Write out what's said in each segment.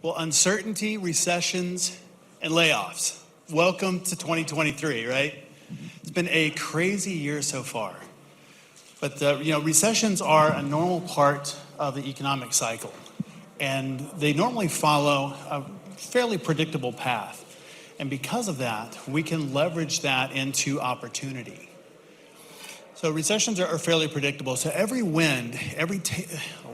Well, uncertainty, recessions, and layoffs. Welcome to 2023, right? It's been a crazy year so far. But recessions are a normal part of the economic cycle, and they normally follow a fairly predictable path. And because of that, we can leverage that into opportunity. So recessions are fairly predictable. So every wind, I'll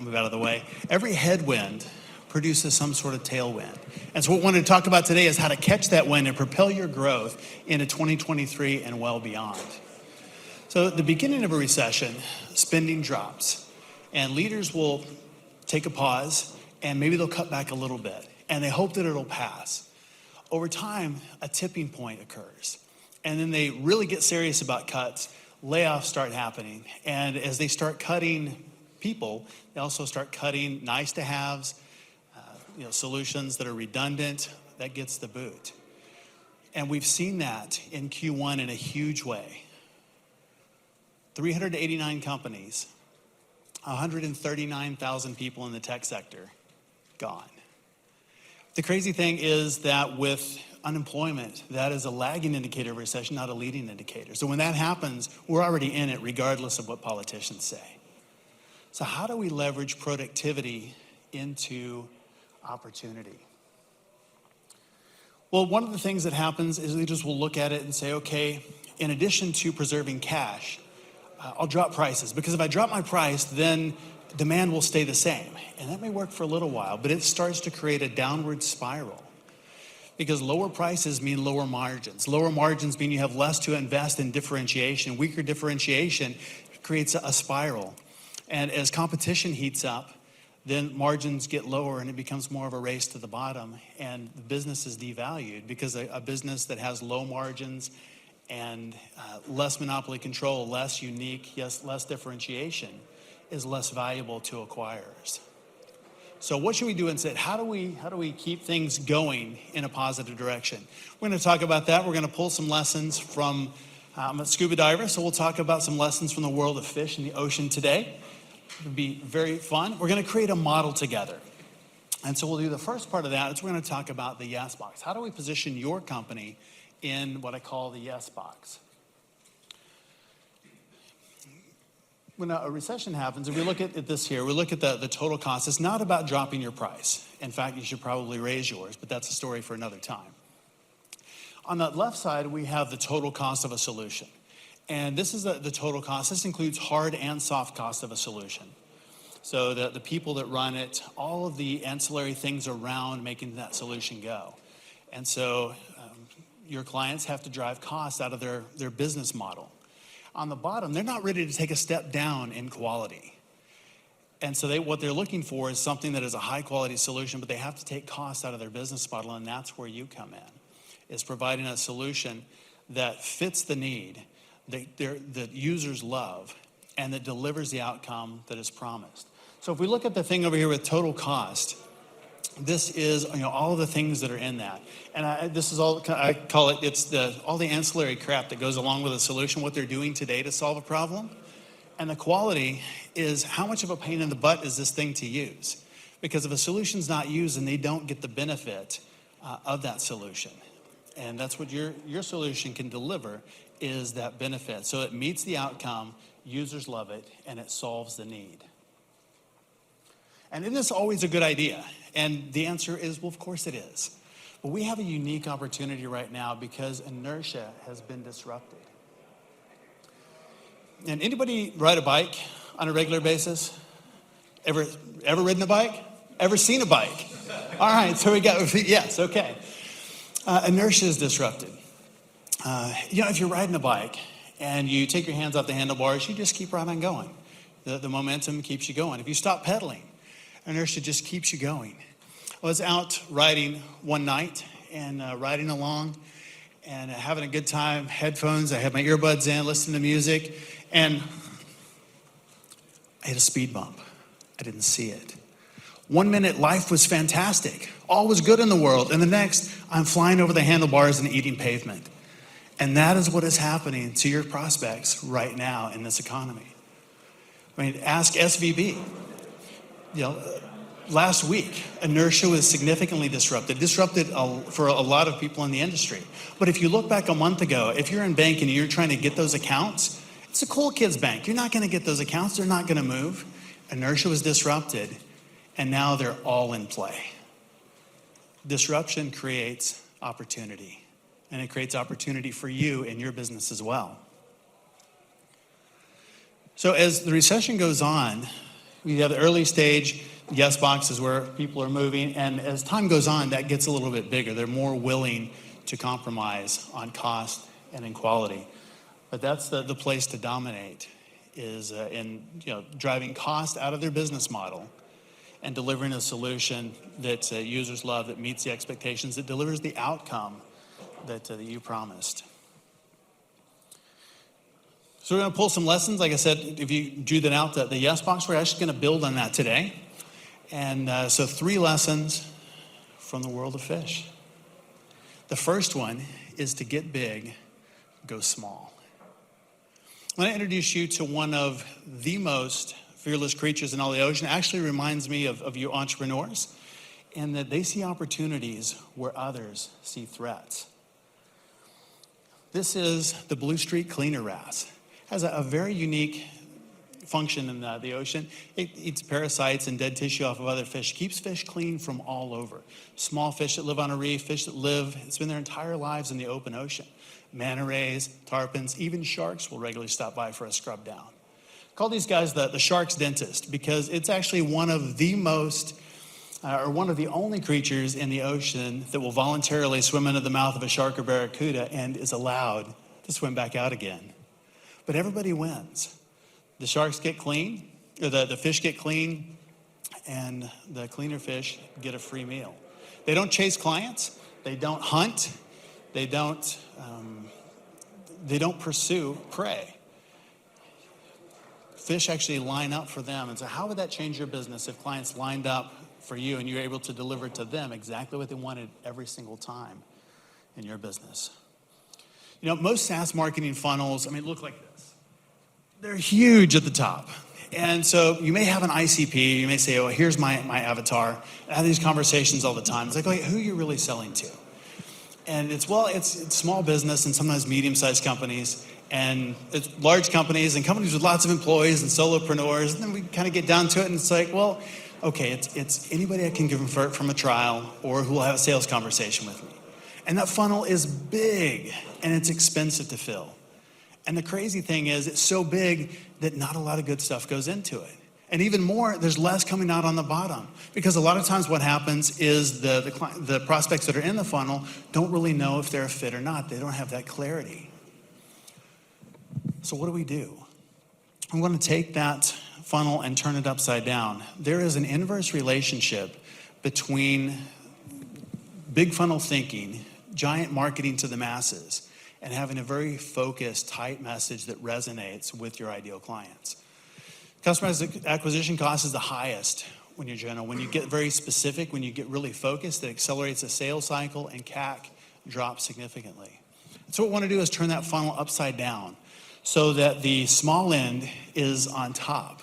move out of the way, every headwind produces some sort of tailwind. And so what we wanted to talk about today is how to catch that wind and propel your growth into 2023 and well beyond. So at the beginning of a recession, spending drops, and leaders will take a pause, and maybe they'll cut back a little bit, and they hope that it'll pass. Over time, a tipping point occurs, and then they really get serious about cuts. Layoffs start happening, and as they start cutting people, they also start cutting nice-to-haves, solutions that are redundant. That gets the boot. And we've seen that in Q1 in a huge way. 389 companies, 139,000 people in the tech sector, gone. The crazy thing is that with unemployment, that is a lagging indicator of recession, not a leading indicator. So when that happens, we're already in it regardless of what politicians say. So how do we leverage productivity into opportunity? Well, one of the things that happens is leaders will look at it and say, okay, in addition to preserving cash, I'll drop prices, because if I drop my price, then demand will stay the same. And that may work for a little while, but it starts to create a downward spiral, because lower prices mean lower margins. Lower margins mean you have less to invest in differentiation. Weaker differentiation creates a spiral. And as competition heats up, then margins get lower and it becomes more of a race to the bottom, and the business is devalued, because a business that has low margins and less monopoly control, less unique, yes, less differentiation, is less valuable to acquirers. So what should we do instead? How do we keep things going in a positive direction? We're going to talk about that. We're going to pull some lessons from, I'm a scuba diver, so we'll talk about some lessons from the world of fish in the ocean today. It'll be very fun. We're going to create a model together. And so we'll do the first part of that. Is we're going to talk about the yes box. How do we position your company in what I call the yes box? When a recession happens, and we look at this here, we look at the total cost. It's not about dropping your price. In fact, you should probably raise yours, but that's a story for another time. On the left side, we have the total cost of a solution. And this is the total cost. This includes hard and soft cost of a solution. So the people that run it, all of the ancillary things around making that solution go. And so your clients have to drive costs out of their business model. On the bottom, they're not ready to take a step down in quality. And so what they're looking for is something that is a high quality solution, but they have to take costs out of their business model, and that's where you come in, is providing a solution that fits the need, that users love, and that delivers the outcome that is promised. So if we look at the thing over here with total cost, this is all of the things that are in that. And this is all, I call it, it's all the ancillary crap that goes along with a solution, what they're doing today to solve a problem. And the quality is, how much of a pain in the butt is this thing to use? Because if a solution's not used, then they don't get the benefit of that solution. And that's what your solution can deliver, is that benefit. So it meets the outcome, users love it, and it solves the need. And isn't this always a good idea? And the answer is, well, of course it is. But we have a unique opportunity right now because inertia has been disrupted. And anybody ride a bike on a regular basis? Ever ridden a bike? Ever seen a bike? All right, so we got, yes, okay. Inertia is disrupted. If you're riding a bike and you take your hands off the handlebars, you just keep right on going. The momentum keeps you going. If you stop pedaling, inertia just keeps you going. I was out riding one night and riding along and having a good time, headphones, I had my earbuds in, listening to music, and I hit a speed bump. I didn't see it. 1 minute, life was fantastic. All was good in the world. And the next, I'm flying over the handlebars and eating pavement. And that is what is happening to your prospects right now in this economy. I mean, ask SVB. last week, inertia was significantly disrupted for a lot of people in the industry. But if you look back a month ago, if you're in banking and you're trying to get those accounts, it's a cool kids bank. You're not going to get those accounts. They're not going to move. Inertia was disrupted, and now they're all in play. Disruption creates opportunity, and it creates opportunity for you in your business as well. So as the recession goes on, we have the early stage yes boxes where people are moving, and as time goes on, that gets a little bit bigger. They're more willing to compromise on cost and in quality. But that's the place to dominate, is in driving cost out of their business model and delivering a solution that users love, that meets the expectations, that delivers the outcome that you promised. So we're going to pull some lessons. Like I said, if you drew that out, the yes box, we're actually going to build on that today. And so 3 lessons from the world of fish. The first one is to get big, go small. I want to introduce you to one of the most fearless creatures in all the ocean. It actually reminds me of you entrepreneurs, in that they see opportunities where others see threats. This is the Blue Streak Cleaner wrasse. It has a very unique function in the ocean. It eats parasites and dead tissue off of other fish, keeps fish clean from all over. Small fish that live on a reef, fish that spend their entire lives in the open ocean. Manta rays, tarpons, even sharks will regularly stop by for a scrub down. Call these guys the shark's dentist, because it's actually one of the only creatures in the ocean that will voluntarily swim into the mouth of a shark or barracuda and is allowed to swim back out again. But everybody wins. The sharks get clean, or the fish get clean, and the cleaner fish get a free meal. They don't chase clients. They don't hunt. They don't pursue prey. Fish actually line up for them. And so how would that change your business if clients lined up for you and you're able to deliver to them exactly what they wanted every single time in your business? Most SaaS marketing funnels, look like this. They're huge at the top. And so you may have an ICP. You may say, oh, here's my avatar. I have these conversations all the time. It's like, okay, who are you really selling to? And it's small business and sometimes medium-sized companies, and it's large companies and companies with lots of employees and solopreneurs. And then we kind of get down to it, and it's like, well, okay, it's anybody I can convert from a trial or who will have a sales conversation with me. And that funnel is big, and it's expensive to fill. And the crazy thing is, it's so big that not a lot of good stuff goes into it. And even more, there's less coming out on the bottom. Because a lot of times what happens is the prospects that are in the funnel don't really know if they're a fit or not. They don't have that clarity. So what do? I'm going to take that funnel and turn it upside down. There is an inverse relationship between big funnel thinking, giant marketing to the masses, and having a very focused, tight message that resonates with your ideal clients. Customer acquisition cost is the highest when you're general. When you get very specific, when you get really focused, it accelerates the sales cycle, and CAC drops significantly. So what we want to do is turn that funnel upside down so that the small end is on top.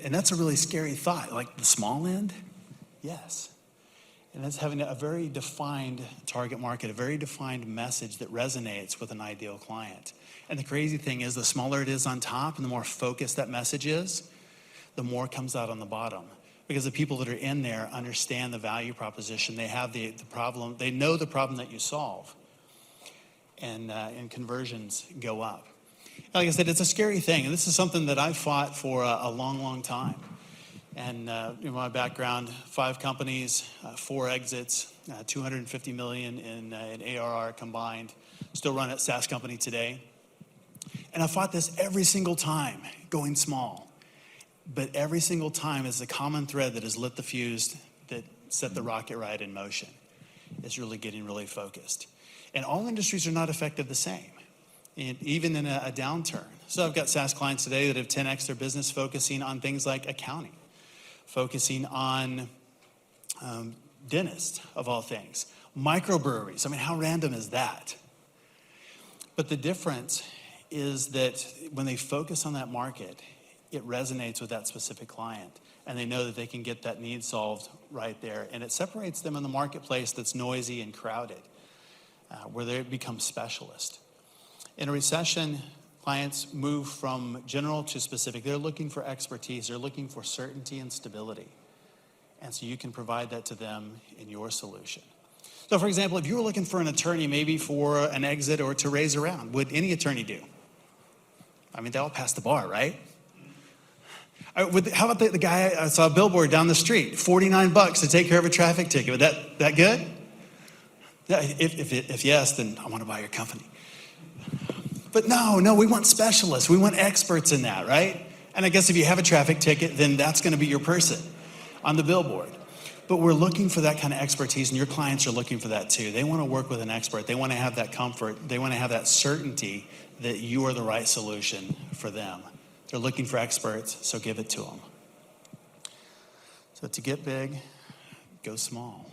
And that's a really scary thought. Like, the small end? Yes. And that's having a very defined target market, a very defined message that resonates with an ideal client. And the crazy thing is, the smaller it is on top and the more focused that message is, the more comes out on the bottom. Because the people that are in there understand the value proposition. They have the problem. They know the problem that you solve. And conversions go up. Like I said, it's a scary thing. And this is something that I've fought for a long, long time. And my background, 5 companies, 4 exits, 250 million in ARR combined. Still run a SaaS company today. And I fought this every single time, going small. But every single time is the common thread that has lit the fuse that set the rocket ride in motion. It's really getting really focused. And all industries are not affected the same, even in a downturn. So I've got SaaS clients today that have 10x their business focusing on things like accounting, focusing on dentists, of all things, microbreweries. How random is that? But the difference is that when they focus on that market, it resonates with that specific client. And they know that they can get that need solved right there. And it separates them in the marketplace that's noisy and crowded, where they become specialists. In a recession, clients move from general to specific. They're looking for expertise. They're looking for certainty and stability. And so you can provide that to them in your solution. So for example, if you were looking for an attorney, maybe for an exit or to raise a round, would any attorney do? I mean, they all pass the bar, right? How about the guy, I saw a billboard down the street, $49 to take care of a traffic ticket. Would that good? Yeah, if yes, then I want to buy your company. But no, we want specialists. We want experts in that, right? And I guess if you have a traffic ticket, then that's going to be your person on the billboard. But we're looking for that kind of expertise, and your clients are looking for that too. They want to work with an expert. They want to have that comfort. They want to have that certainty that you are the right solution for them. They're looking for experts, so give it to them. So to get big, go small.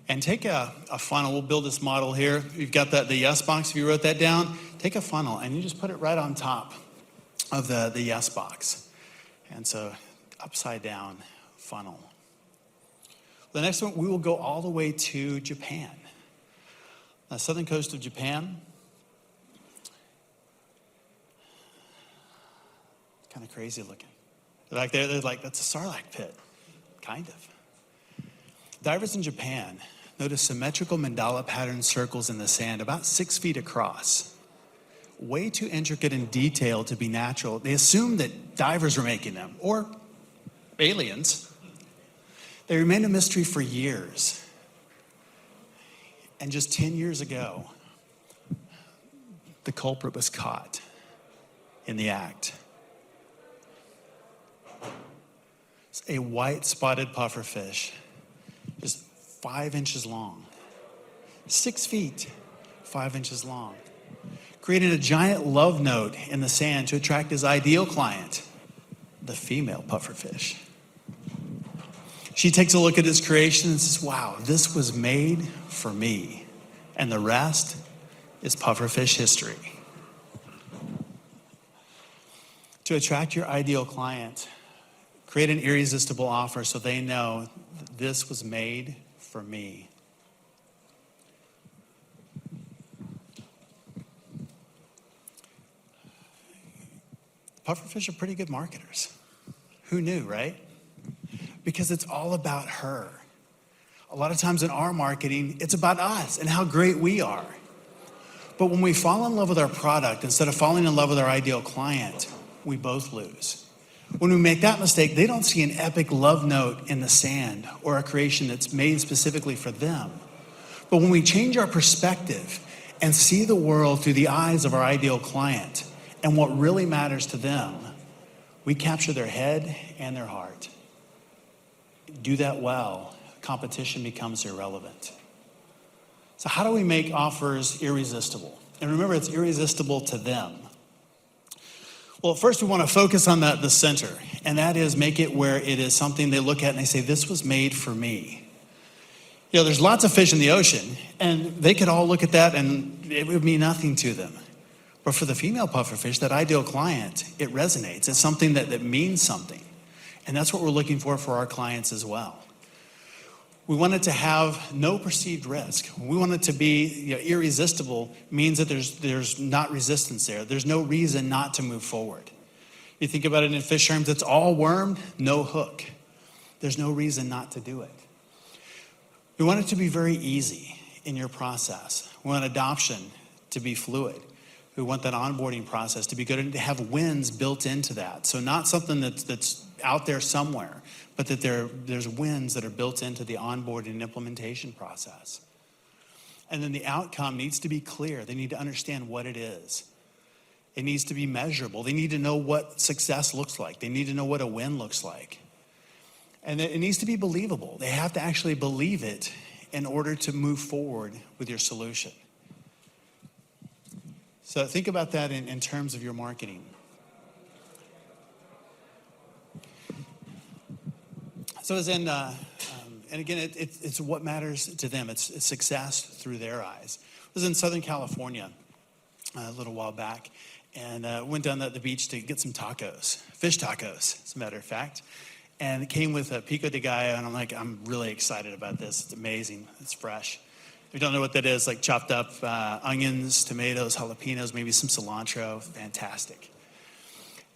And take a funnel. We'll build this model here. You've got the yes box. If you wrote that down, take a funnel and you just put it right on top of the yes box. And so upside down funnel. The next one, we will go all the way to Japan. The southern coast of Japan. Kind of crazy looking. They're like, that's a sarlacc pit. Kind of. Divers in Japan notice symmetrical mandala pattern circles in the sand about 6 feet across. Way too intricate and detailed to be natural. They assumed that divers were making them, or aliens. They remained a mystery for years. And just 10 years ago, the culprit was caught in the act. It's a white spotted pufferfish, just 5 inches long, 6 feet, 5 inches long, creating a giant love note in the sand to attract his ideal client, the female pufferfish. She takes a look at his creation and says, wow, this was made for me. And the rest is pufferfish history. To attract your ideal client, create an irresistible offer so they know that this was made for me. Pufferfish are pretty good marketers. Who knew, right? Because it's all about her. A lot of times in our marketing, it's about us and how great we are. But when we fall in love with our product, instead of falling in love with our ideal client, we both lose. When we make that mistake, they don't see an epic love note in the sand or a creation that's made specifically for them. But when we change our perspective and see the world through the eyes of our ideal client and what really matters to them, we capture their head and their heart. Do that well, competition becomes irrelevant. So how do we make offers irresistible? And remember, it's irresistible to them. Well, first we want to focus on the center, and that is make it where it is something they look at and they say, this was made for me. You know, there's lots of fish in the ocean, and they could all look at that and it would mean nothing to them. But for the female pufferfish, that ideal client, it resonates. It's something that means something. And that's what we're looking for our clients as well. We want it to have no perceived risk. We want it to be irresistible, means that there's not resistance there. There's no reason not to move forward. You think about it in fish terms, it's all wormed, no hook. There's no reason not to do it. We want it to be very easy in your process. We want adoption to be fluid. We want that onboarding process to be good and to have wins built into that. So not something that's out there somewhere, but that there's wins that are built into the onboarding and implementation process. And then the outcome needs to be clear. They need to understand what it is. It needs to be measurable. They need to know what success looks like. They need to know what a win looks like. And it needs to be believable. They have to actually believe it in order to move forward with your solution. So think about that in terms of your marketing. So as in, and again, it's what matters to them. It's success through their eyes. I was in Southern California a little while back, and went down to the beach to get some tacos, fish tacos, as a matter of fact. And it came with a pico de gallo, and I'm like, I'm really excited about this. It's amazing. It's fresh. If you don't know what that is, like chopped up onions, tomatoes, jalapenos, maybe some cilantro. Fantastic.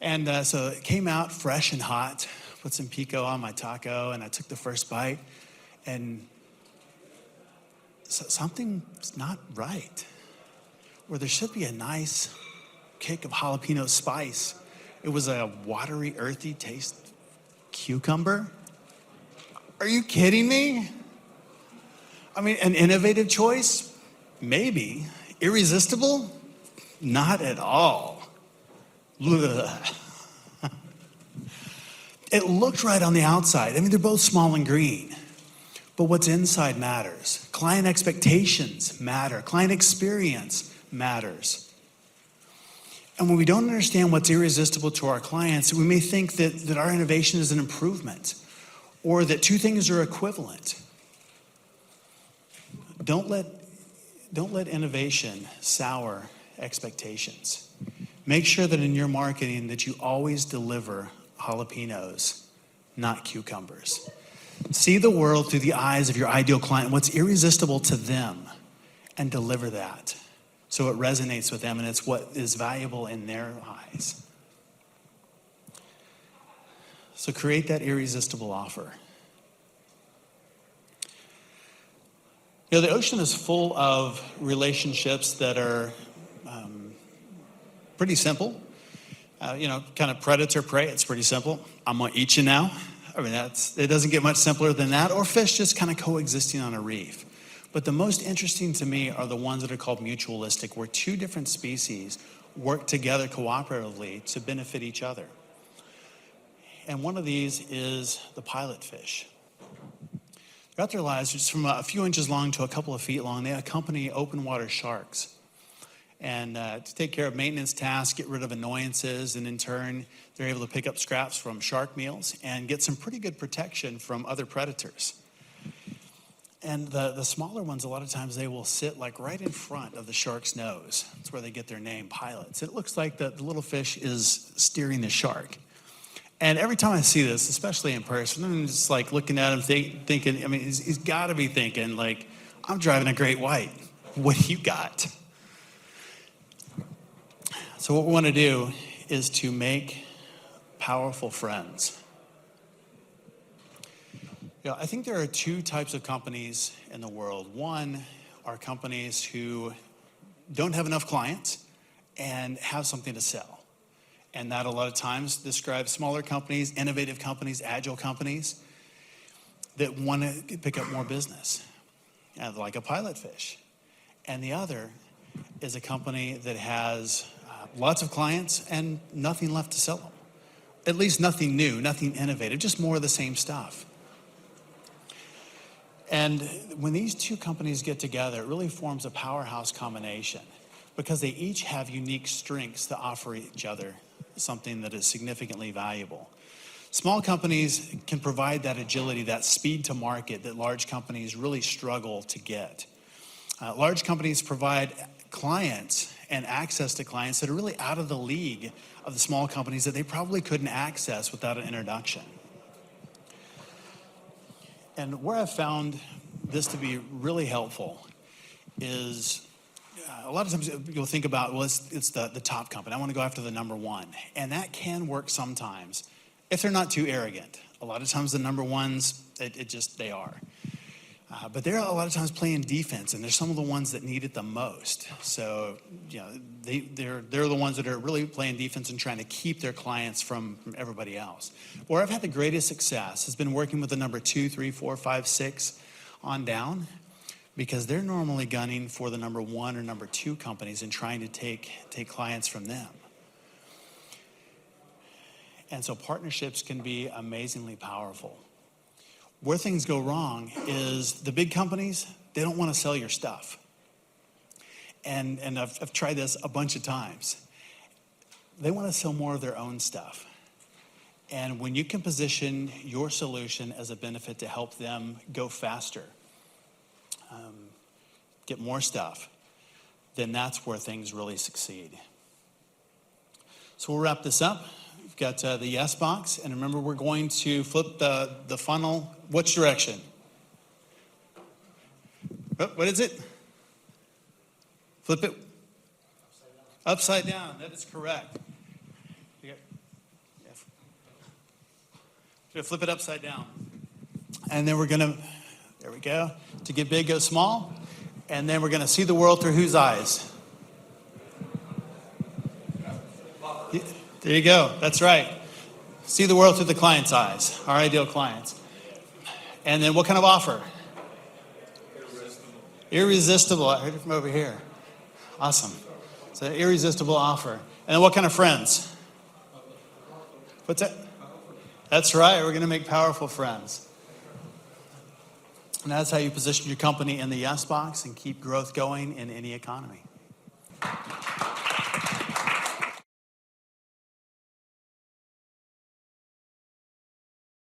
And so it came out fresh and hot. Put some pico on my taco, and I took the first bite, and something's not right. Where there should be a nice kick of jalapeno spice, it was a watery, earthy taste. Cucumber? Are you kidding me? I mean, an innovative choice? Maybe. Irresistible? Not at all. Ugh. It looked right on the outside. I mean, they're both small and green. But what's inside matters. Client expectations matter. Client experience matters. And when we don't understand what's irresistible to our clients, we may think that our innovation is an improvement or that two things are equivalent. Don't let innovation sour expectations. Make sure that in your marketing that you always deliver jalapenos, not cucumbers. See the world through the eyes of your ideal client, what's irresistible to them, and deliver that so it resonates with them and it's what is valuable in their eyes. So create that irresistible offer. You know, the ocean is full of relationships that are pretty simple. Kind of predator prey. It's pretty simple. I'm gonna eat you now. I mean, it doesn't get much simpler than that. Or fish just kind of coexisting on a reef. But the most interesting to me are the ones that are called mutualistic, where two different species work together cooperatively to benefit each other. And one of these is the pilot fish. Throughout their lives, just from a few inches long to a couple of feet long, they accompany open water sharks. And to take care of maintenance tasks, get rid of annoyances, and in turn, they're able to pick up scraps from shark meals and get some pretty good protection from other predators. And the smaller ones, a lot of times they will sit like right in front of the shark's nose. That's where they get their name, pilots. It looks like the little fish is steering the shark. And every time I see this, especially in person, I'm just like looking at him thinking, I mean, he's got to be thinking like, I'm driving a great white. What do you got? So what we want to do is to make powerful friends. I think there are two types of companies in the world. One are companies who don't have enough clients and have something to sell. And that a lot of times describes smaller companies, innovative companies, agile companies that want to pick up more business, like a pilot fish. And the other is a company that has lots of clients and nothing left to sell them. At least nothing new, nothing innovative, just more of the same stuff. And when these two companies get together, it really forms a powerhouse combination because they each have unique strengths to offer each other something that is significantly valuable. Small companies can provide that agility, that speed to market that large companies really struggle to get. Large companies provide clients and access to clients that are really out of the league of the small companies that they probably couldn't access without an introduction. And where I've found this to be really helpful is a lot of times you'll think about, well, it's the top company. I want to go after the number one. And that can work sometimes if they're not too arrogant. A lot of times the number ones, they are. But they're a lot of times playing defense, and they're some of the ones that need it the most. So, they're the ones that are really playing defense and trying to keep their clients from everybody else. Where I've had the greatest success has been working with the number 2, 3, 4, 5, 6 on down, because they're normally gunning for the number 1 or number 2 companies and trying to take clients from them. And so partnerships can be amazingly powerful. Where things go wrong is the big companies, they don't want to sell your stuff. And I've tried this a bunch of times. They want to sell more of their own stuff. And when you can position your solution as a benefit to help them go faster, get more stuff, then that's where things really succeed. So we'll wrap this up. We've got the yes box, and remember we're going to flip the funnel. Which direction? What is it? Flip it upside down. That is correct. Flip it upside down. And then we're going to, there we go. To get big, go small. And then we're going to see the world through whose eyes? There you go. That's right. See the world through the client's eyes, our ideal clients. And then what kind of offer? Irresistible. I heard it from over here. Awesome. It's an irresistible offer. And then what kind of friends? What's that? That's right. We're going to make powerful friends. And that's how you position your company in the yes box and keep growth going in any economy.